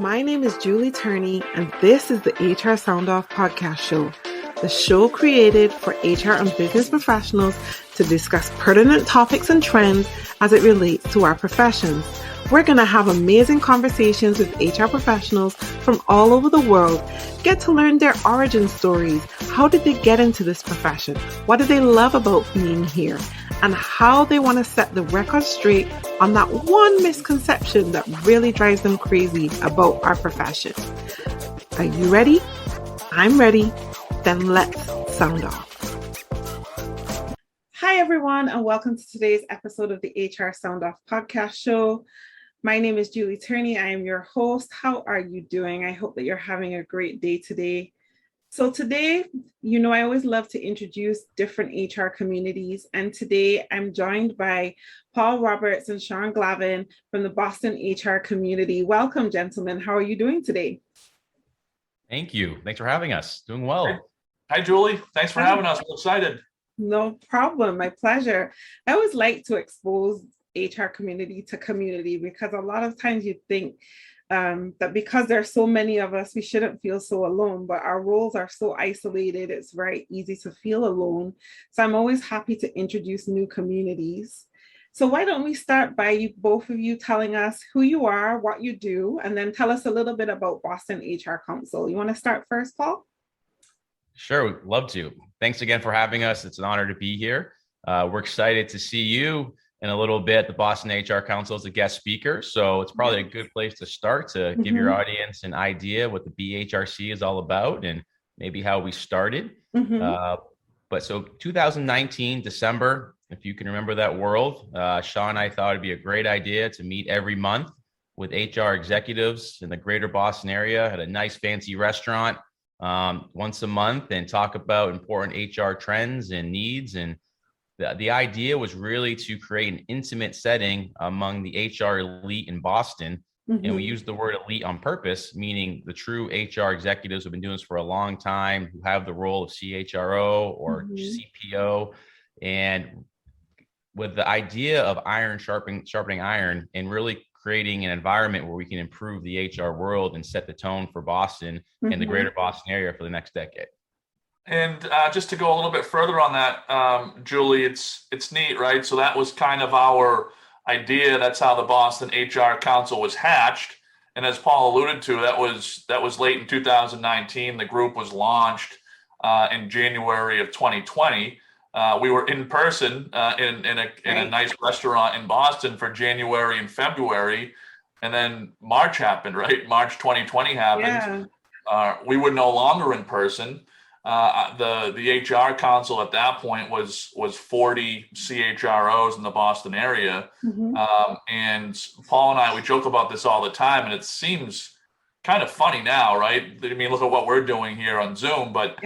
My name is Julie Turney, and this is the HR Sound Off podcast show, the show created for HR and business professionals to discuss pertinent topics and trends as it relates to our professions. We're going to have amazing conversations with HR professionals from all over the world, get to learn their origin stories. How did they get into this profession? What do they love about being here? And how they want to set the record straight on that one misconception that really drives them crazy about our profession. Are you ready? I'm ready. Then let's sound off. Hi, everyone, and welcome to today's episode of the HR Sound Off podcast show. My name is Julie Turney. I am your host. How are you doing? I hope that you're having a great day today. So today, I always love to introduce different HR communities. And today I'm joined by Paul Roberts and Sean Glavin from the Boston HR community. Welcome, gentlemen. How are you doing today? Thank you. Thanks for having us. Doing well. Hi, Julie. Thanks for having us. We're excited. No problem. My pleasure. I always like to expose HR community to community because a lot of times you think that because there's so many of us, we shouldn't feel so alone, but our roles are so isolated, it's very easy to feel alone. So I'm always happy to introduce new communities. So why don't we start by both of you telling us who you are, what you do, and then tell us a little bit about Boston HR Council. You want to start first, Paul? Sure, we'd love to. Thanks again for having us. It's an honor to be here. We're excited to see you in a little bit, the Boston HR Council as a guest speaker. So it's probably a good place to start to give your audience an idea what the BHRC is all about and maybe how we started. But so 2019, December, if you can remember that world, Sean and I thought it'd be a great idea to meet every month with HR executives in the greater Boston area at a nice fancy restaurant once a month and talk about important HR trends and needs. And the idea was really to create an intimate setting among the HR elite in Boston. And we use the word elite on purpose, meaning the true HR executives who have been doing this for a long time, who have the role of CHRO or CPO. And with the idea of iron sharpening iron and really creating an environment where we can improve the HR world and set the tone for Boston and the greater Boston area for the next decade. And just to go a little bit further on that, Julie, it's neat, right? So that was kind of our idea. That's how the Boston HR Council was hatched. And as Paul alluded to, that was late in 2019. The group was launched in January of 2020. We were in person in a nice restaurant in Boston for January and February, and then March happened, right? March 2020 happened. Yeah. We were no longer in person. The HR Council at that point was 40 CHROs in the Boston area. And Paul and I, we joke about this all the time, and it seems kind of funny now, right? I mean, look at what we're doing here on Zoom, but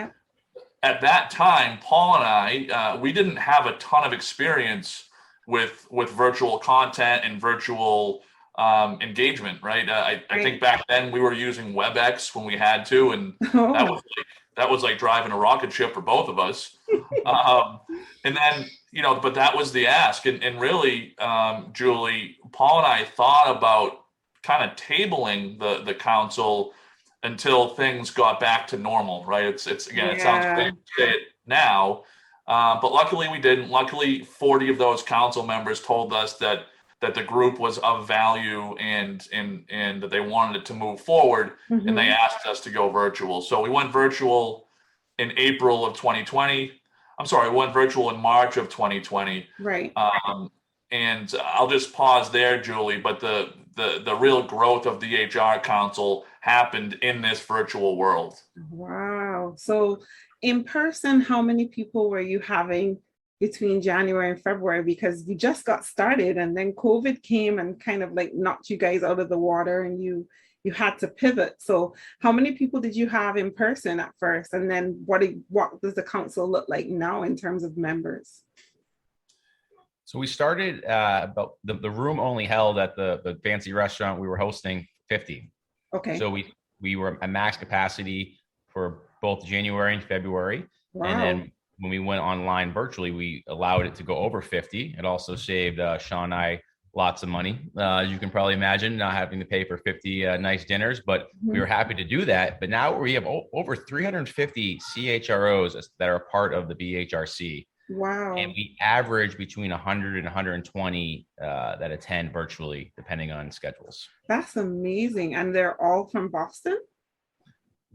at that time, Paul and I, we didn't have a ton of experience with virtual content and virtual engagement, right? I think back then we were using WebEx when we had to, and that was like driving a rocket ship for both of us. And then, but that was the ask. And really, Julie, Paul and I thought about kind of tabling the council until things got back to normal, right? It sounds bad to say it now, but luckily we didn't. Luckily, 40 of those council members told us that the group was of value and that they wanted it to move forward, and they asked us to go virtual. So we went virtual in April of 2020. I'm sorry, we went virtual in March of 2020. Right. And I'll just pause there, Julie, but the real growth of the HR Council happened in this virtual world. Wow. So in person, how many people were you having between January and February? Because you just got started and then COVID came and kind of like knocked you guys out of the water and you had to pivot. So how many people did you have in person at first? And then what does the council look like now in terms of members? So we started about the room only held at the fancy restaurant we were hosting 50. Okay. So we were at max capacity for both January and February. Wow. And then when we went online virtually, we allowed it to go over 50. It also saved Sean and I lots of money, as you can probably imagine, not having to pay for 50 nice dinners, but we were happy to do that. But now we have over 350 CHROs that are part of the BHRC. Wow. And we average between 100 and 120 that attend virtually, depending on schedules. That's amazing. And they're all from Boston?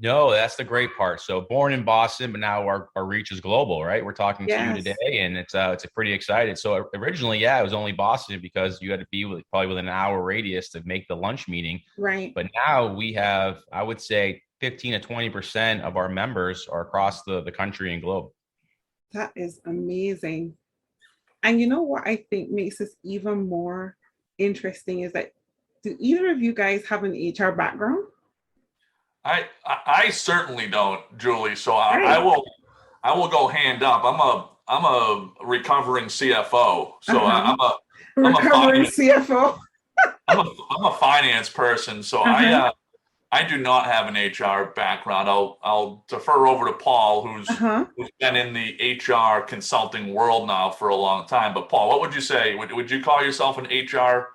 No, that's the great part. So born in Boston, but now our reach is global, right? We're talking to you today, and it's a pretty excited. So originally, it was only Boston because you had to be probably within an hour radius to make the lunch meeting. Right. But now we have, I would say, 15 to 20% of our members are across the country and globe. That is amazing. And you know what I think makes this even more interesting is that, do either of you guys have an HR background? I certainly don't, Julie. So I will go hand up. I'm a recovering CFO. So I'm a recovering CFO. I'm a finance person. So I do not have an HR background. I'll defer over to Paul, who's been in the HR consulting world now for a long time. But Paul, what would you say? Would you call yourself an HR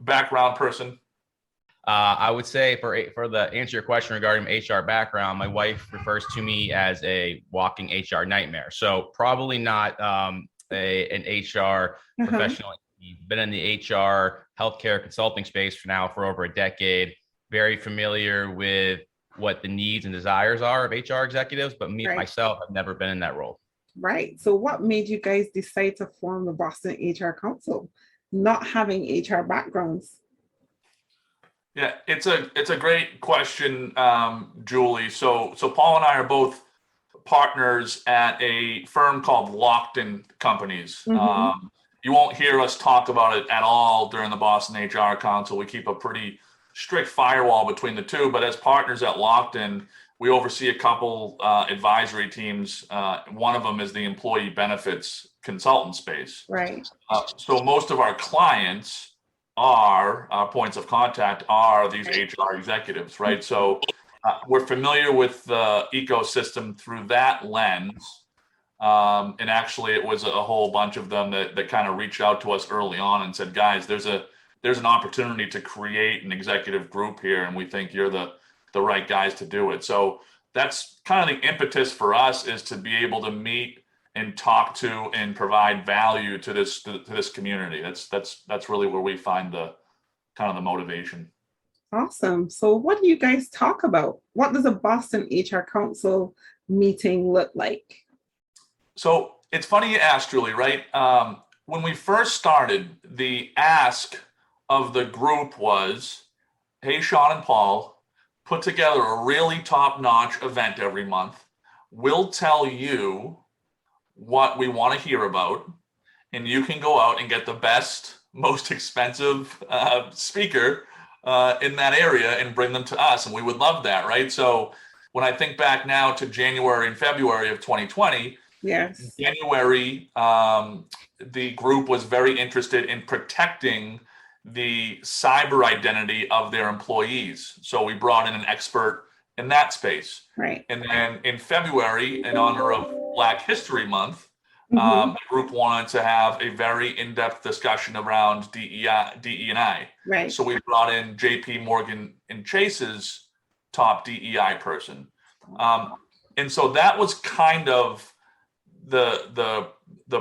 background person? I would say for the answer your question regarding HR background, my wife refers to me as a walking HR nightmare. So probably not an HR professional. Been in the HR healthcare consulting space for over a decade. Very familiar with what the needs and desires are of HR executives, but myself, I've never been in that role. Right. So what made you guys decide to form the Boston HR Council, not having HR backgrounds? Yeah, it's a great question, Julie. So Paul and I are both partners at a firm called Locked In Companies. You won't hear us talk about it at all during the Boston HR Council. We keep a pretty strict firewall between the two, but as partners at Locked In, we oversee a couple advisory teams. One of them is the employee benefits consultant space. Right. So most of our clients are points of contact are these HR executives, right? So we're familiar with the ecosystem through that lens. And actually it was a whole bunch of them that kind of reached out to us early on and said, guys, there's an opportunity to create an executive group here, and we think you're the right guys to do it. So that's kind of the impetus for us, is to be able to meet and talk to and provide value to this community. That's really where we find the kind of the motivation. Awesome. So what do you guys talk about? What does a Boston HR Council meeting look like? So it's funny you asked, Julie, right? When we first started, the ask of the group was, hey, Sean and Paul, put together a really top-notch event every month. We'll tell you what we want to hear about, and you can go out and get the best, most expensive speaker in that area and bring them to us, and we would love that, right? So when I think back now to January and February of 2020, January, the group was very interested in protecting the cyber identity of their employees. So we brought in an expert in that space. Right. And then in February, in honor of Black History Month, the group wanted to have a very in-depth discussion around DE&I. Right. So we brought in JP Morgan and Chase's top DEI person. And so that was kind of the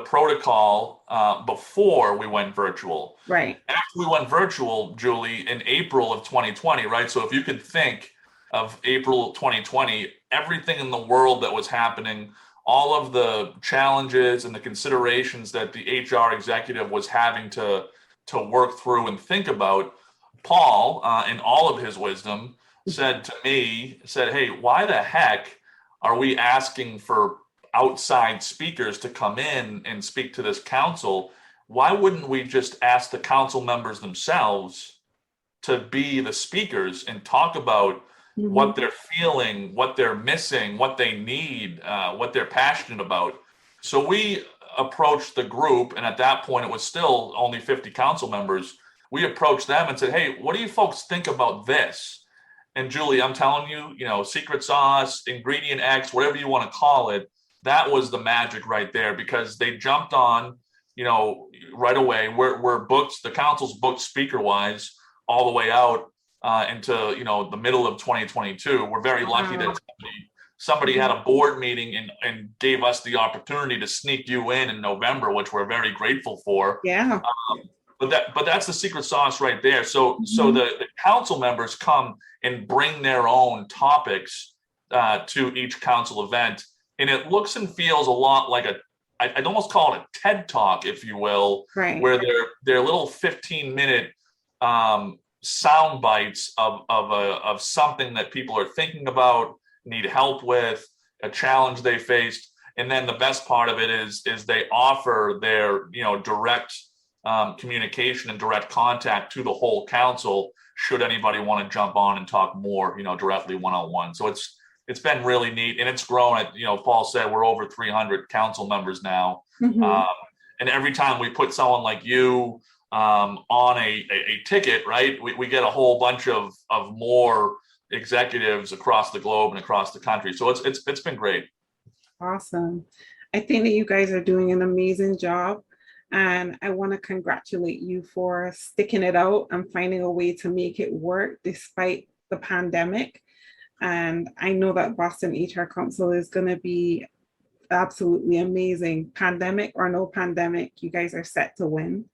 protocol before we went virtual. Right. After we went virtual, Julie, in April of 2020, right? So if you could think of April 2020, everything in the world that was happening, all of the challenges and the considerations that the HR executive was having to work through and think about, Paul, in all of his wisdom, said to me, hey, why the heck are we asking for outside speakers to come in and speak to this council? Why wouldn't we just ask the council members themselves to be the speakers and talk about what they're feeling, what they're missing, what they need, what they're passionate about? So we approached the group, and at that point it was still only 50 council members. We approached them and said, hey, what do you folks think about this? And Julie, I'm telling you, secret sauce, ingredient X, whatever you want to call it, that was the magic right there, because they jumped on, right away. We're booked. The council's booked speaker wise all the way out into the middle of 2022. We're very lucky that somebody had a board meeting and gave us the opportunity to sneak you in November, which we're very grateful for. Yeah. But that's the secret sauce right there. So the council members come and bring their own topics to each council event, and it looks and feels a lot like I'd almost call it a TED Talk, if you will, right, where they're little 15-minute sound bites of something that people are thinking about, need help with, a challenge they faced. And then the best part of it is they offer their direct communication and direct contact to the whole council should anybody want to jump on and talk more directly one-on-one. So it's been really neat, and it's grown. Paul said we're over 300 council members now. And every time we put someone like you on a ticket, right, we get a whole bunch of more executives across the globe and across the country. So it's been great. Awesome. I think that you guys are doing an amazing job, and I want to congratulate you for sticking it out and finding a way to make it work despite the pandemic. And I know that Boston HR Council is going to be absolutely amazing. Pandemic or no pandemic, you guys are set to win.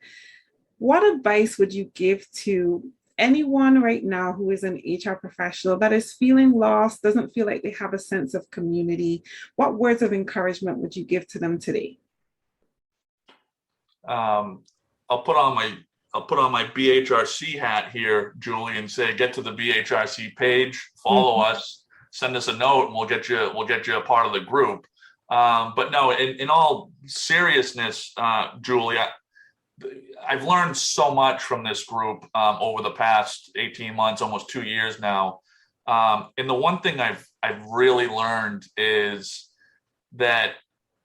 What advice would you give to anyone right now who is an HR professional that is feeling lost, doesn't feel like they have a sense of community? What words of encouragement would you give to them today? I'll put on my BHRC hat here, Julie, and say, get to the BHRC page, follow us, send us a note, and we'll get you a part of the group. But no, in all seriousness, Julie, I've learned so much from this group over the past 18 months, almost 2 years now. And the one thing I've really learned is that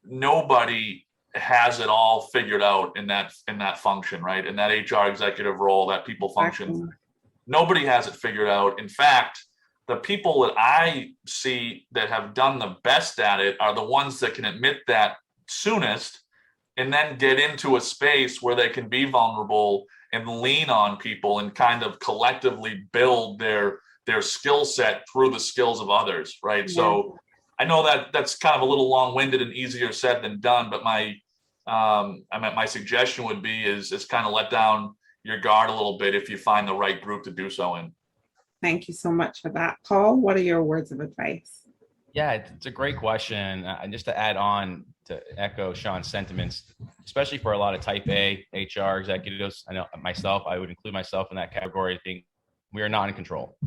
nobody has it all figured out in that function, right? In that HR executive role, that people function. Exactly. Nobody has it figured out. In fact, the people that I see that have done the best at it are the ones that can admit that soonest and then get into a space where they can be vulnerable and lean on people and kind of collectively build their skill set through the skills of others, right? Yeah. So I know that's kind of a little long-winded and easier said than done, but my suggestion would be is kind of let down your guard a little bit if you find the right group to do so in. Thank you so much for that. Paul, what are your words of advice? Yeah, it's a great question. Just to add on to echo Sean's sentiments, especially for a lot of type A HR executives, I know I would include myself in that category. I think we are not in control.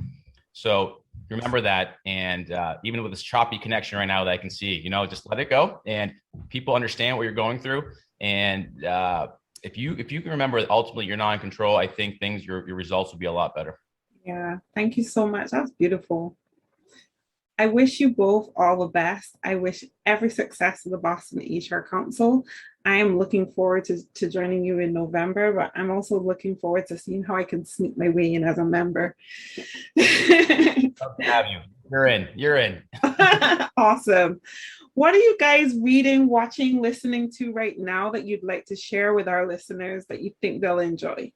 So remember that. And even with this choppy connection right now that I can see, just let it go, and people understand what you're going through. And if you can remember that ultimately you're not in control, I think your results will be a lot better. Yeah, thank you so much. That's beautiful. I wish you both all the best. I wish every success to the Boston HR Council. I am looking forward to joining you in November, but I'm also looking forward to seeing how I can sneak my way in as a member. Love to have you. You're in. Awesome. What are you guys reading, watching, listening to right now that you'd like to share with our listeners that you think they'll enjoy?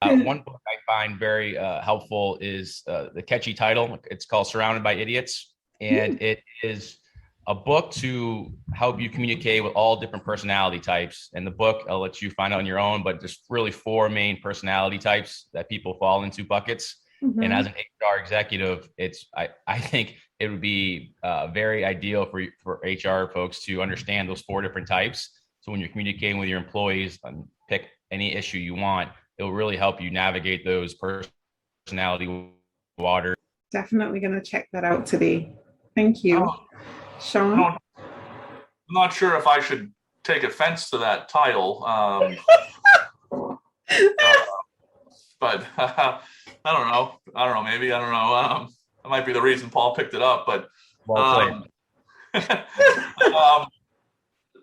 One book I find very helpful is the catchy title. It's called Surrounded by Idiots. And it is a book to help you communicate with all different personality types. And the book, I'll let you find out on your own, but just really 4 main personality types that people fall into buckets. And as an HR executive, I think it would be very ideal for HR folks to understand those 4 different types. So when you're communicating with your employees, pick any issue you want, it will really help you navigate those personality waters. Definitely going to check that out today. Thank you. Sean? I'm not sure if I should take offense to that title. But I don't know. Maybe, I don't know. That might be the reason Paul picked it up, but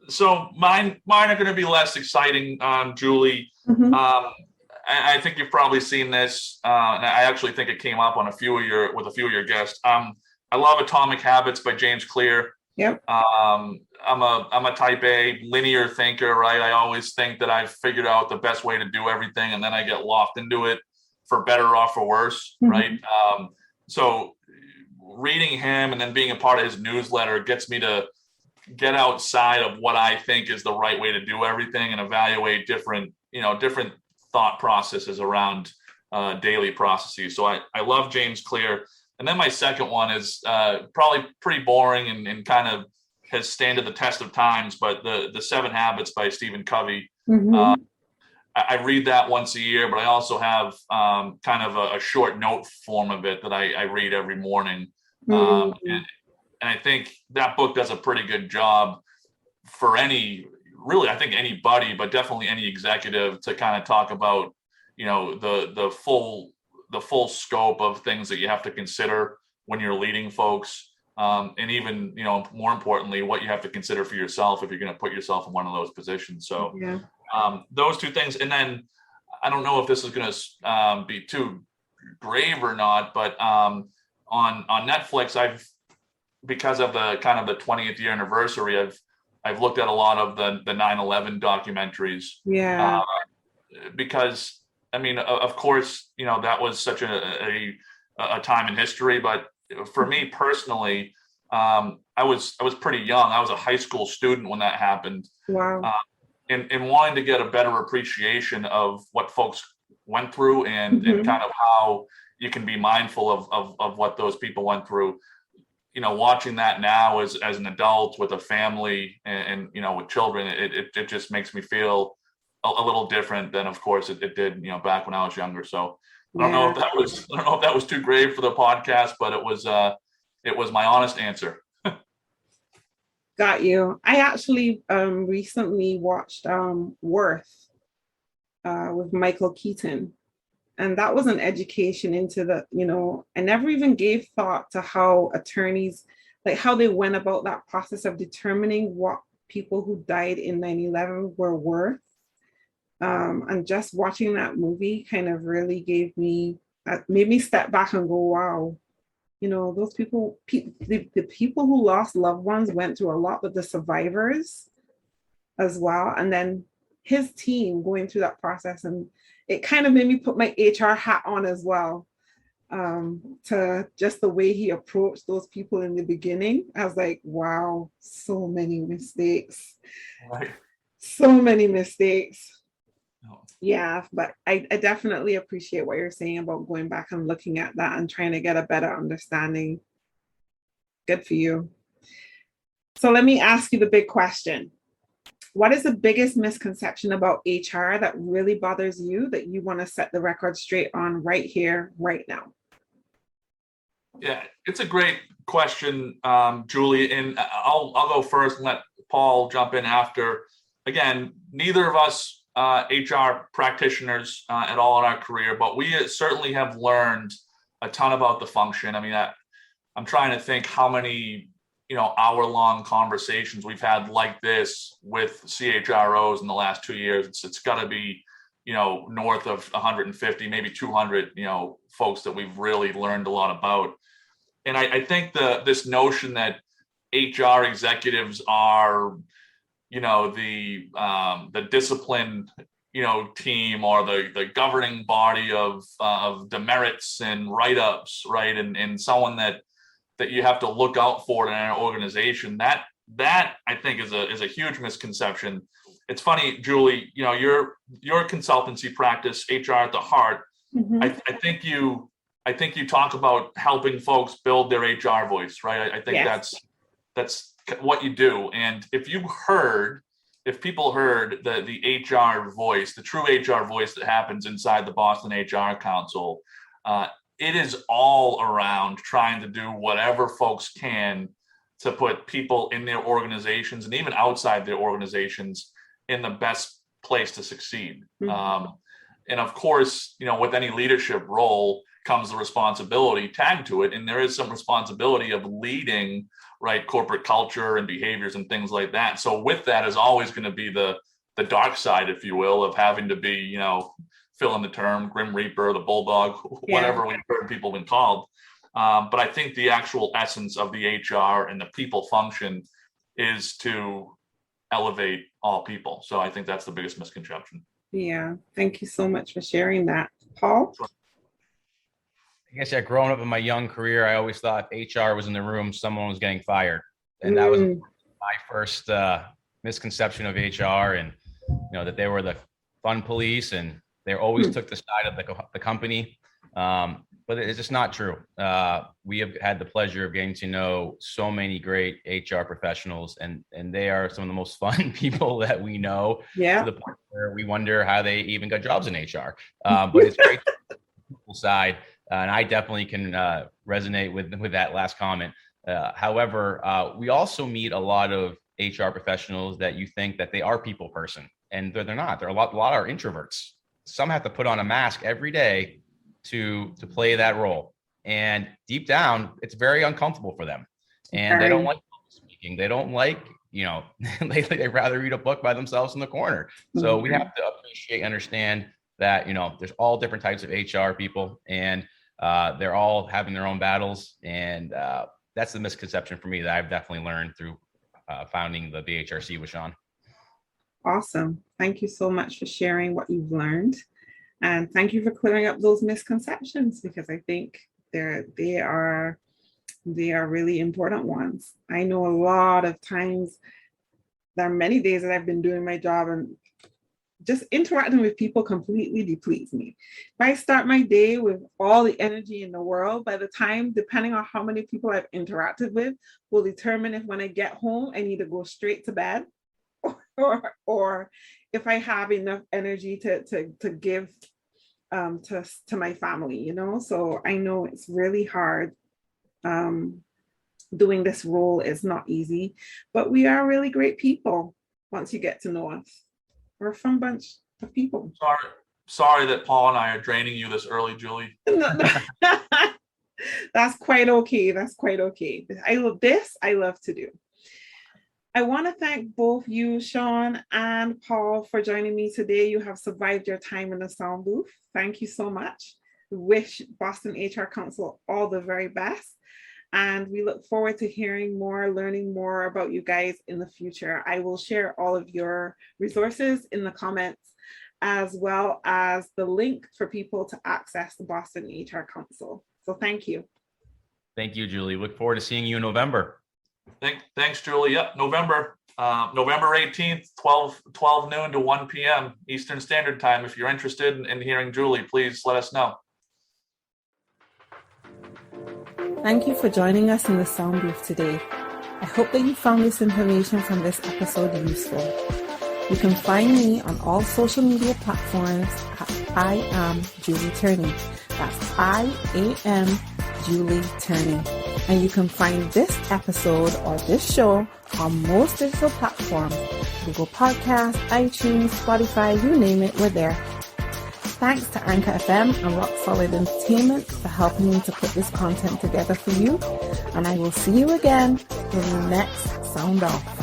so mine are going to be less exciting, Julie. I think you've probably seen this, and I actually think it came up on with a few of your guests. I love Atomic Habits by James Clear. Yep. I'm a type A linear thinker, right? I always think that I've figured out the best way to do everything, and then I get locked into it for better or for worse, right? So reading him and then being a part of his newsletter gets me to get outside of what I think is the right way to do everything and evaluate different thought processes around daily processes. So I love James Clear. And then my second one is probably pretty boring and kind of has standed the test of times, but the 7 Habits by Stephen Covey. I read that once a year, but I also have kind of a short note form of it that I read every morning. And I think that book does a pretty good job for I think anybody, but definitely any executive, to kind of talk about, the full scope of things that you have to consider when you're leading folks. And even, more importantly, what you have to consider for yourself if you're going to put yourself in one of those positions. So those 2 things. And then I don't know if this is going to be too grave or not, but on Netflix, because of the kind of the 20th year anniversary, I've looked at a lot of the 9/11 documentaries. Because I mean, of course, that was such a time in history, but for me personally, I was pretty young. I was a high school student when that happened. Wow. And wanting to get a better appreciation of what folks went through and kind of how you can be mindful of what those people went through. Watching that now as an adult with a family and with children, it just makes me feel a little different than, of course, it did, back when I was younger. So I don't know if that was too grave for the podcast, but it was my honest answer. Got you. I actually recently watched Worth with Michael Keaton. And that was an education into I never even gave thought to how attorneys, like how they went about that process of determining what people who died in 9/11 were worth. And just watching that movie kind of really made me step back and go, wow, those people, the people who lost loved ones went through a lot, but the survivors as well. And then his team going through that process, and it kind of made me put my HR hat on as well, to just the way he approached those people in the beginning. I was like, wow, so many mistakes. Right. So many mistakes. Yeah, but I definitely appreciate what you're saying about going back and looking at that and trying to get a better understanding. Good for you. So let me ask you the big question. What is the biggest misconception about HR that really bothers you that you want to set the record straight on right here, right now? Yeah, it's a great question, Julie. And I'll go first and let Paul jump in after. Again, neither of us HR practitioners at all in our career, but we certainly have learned a ton about the function. I mean, I'm trying to think how many hour-long conversations we've had like this with CHROs in the last 2 years. It's got to be north of 150, maybe 200 folks that we've really learned a lot about. And I think this notion that HR executives are the discipline team or the governing body of demerits and write-ups, right? And someone that you have to look out for in an organization, that I think is a huge misconception. It's funny, Julie, your consultancy practice, HR at the heart. I think you talk about helping folks build their HR voice, right? I think that's what you do. And if people heard the HR voice, the true HR voice that happens inside the Boston HR Council, it is all around trying to do whatever folks can to put people in their organizations and even outside their organizations in the best place to succeed. And of course, with any leadership role comes the responsibility tagged to it. And there is some responsibility of leading, right, corporate culture and behaviors and things like that. So with that is always going to be the dark side, if you will, of having to be, fill in the term, Grim Reaper, the Bulldog, whatever we've heard people been called. But I think the actual essence of the HR and the people function is to elevate all people. So I think that's the biggest misconception. Yeah. Thank you so much for sharing that. Paul? Sure. I guess, yeah, growing up in my young career, I always thought if HR was in the room, someone was getting fired. And that was my first misconception of HR, and, that they were the fun police and they always took the side of the company. But it's just not true. We have had the pleasure of getting to know so many great HR professionals, and they are some of the most fun people that we know. Yeah. To the point where we wonder how they even got jobs in HR. But it's great people side, and I definitely can resonate with that last comment. However, we also meet a lot of HR professionals that you think that they are people person, and they're not. They're a lot are introverts. Some have to put on a mask every day to play that role, and deep down it's very uncomfortable for them, and they don't like speaking. They don't like, they'd rather read a book by themselves in the corner. So we have to appreciate, understand that, there's all different types of HR people, and they're all having their own battles, and that's the misconception for me that I've definitely learned through founding the BHRC with Sean. Awesome. Thank you so much for sharing what you've learned. And thank you for clearing up those misconceptions, because I think they are really important ones. I know a lot of times, there are many days that I've been doing my job and just interacting with people completely depletes me. If I start my day with all the energy in the world, by the time, depending on how many people I've interacted with, will determine if when I get home, I need to go straight to bed or if I have enough energy to give to my family, So I know it's really hard. Doing this role is not easy, but we are really great people once you get to know us. We're a fun bunch of people. Sorry that Paul and I are draining you this early, Julie. No. That's quite okay. I love to do. I want to thank both you, Sean and Paul, for joining me today. You have survived your time in the sound booth. Thank you so much. We wish Boston HR Council all the very best. And we look forward to hearing more, learning more about you guys in the future. I will share all of your resources in the comments, as well as the link for people to access the Boston HR Council. So thank you. Thank you, Julie. Look forward to seeing you in November. Thanks, Julie. Yep, November 18th, 12 noon to 1 p.m. Eastern Standard Time. If you're interested in hearing Julie, please let us know. Thank you for joining us in the sound booth today. I hope that you found this information from this episode useful. You can find me on all social media platforms at I am Julie Turney. That's I-am Julie Turney. And you can find this episode or this show on most digital platforms, Google Podcasts, iTunes, Spotify, you name it, we're there. Thanks to Anchor FM and Rock Solid Entertainment for helping me to put this content together for you. And I will see you again in the next Sound Off.